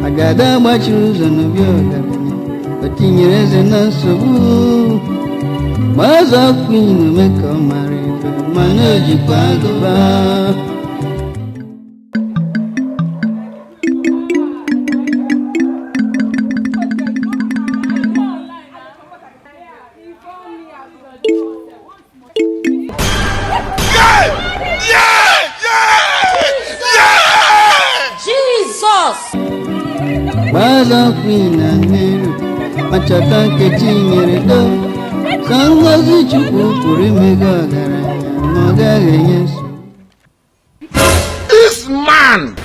Agada machuza no biogaranya batinyereze nasobu maza kwino meka marife manaji kwagoba. Baza kwina neru machata kechinyere do sangazi chuku kuri mega garanya magare yesu. This man.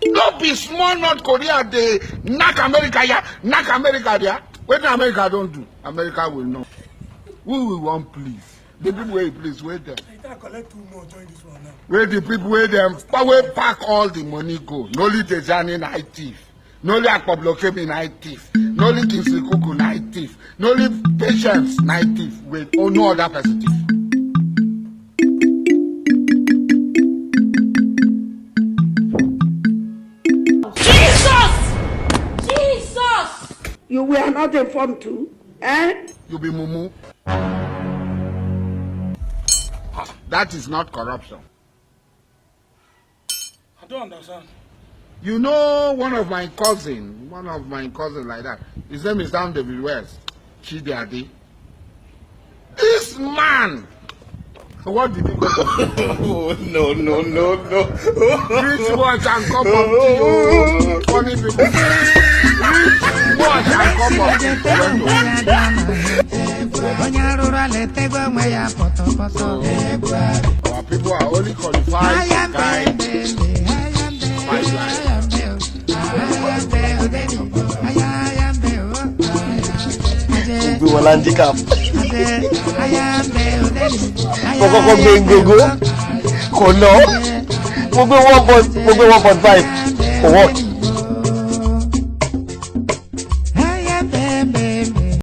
No be small North Korea they knock America ya, knock America there. What America don't do, America will know. Who will want please? The people where please wait them. I collect 2 more join this one now. Where the people where them where pack all the money go. No only the Jani night thief. No only Akpabloke night thief. No only Kingsley Kuku night thief. No only Patience night thief. Wait, oh no other person thief. You were not informed too, eh? You be mumu. That is not corruption. I don't understand. You know one of my cousins like that. His name is Sam David West. Chidiadi. This man. What did he go to? Oh, no. Rich boys and cup of tea. Funny people. Rich boys and cup of tea. Our people are only qualified to guide pipeline. We will handicap. Koko bengogo. Kono. Mo gbé 1.5 for what?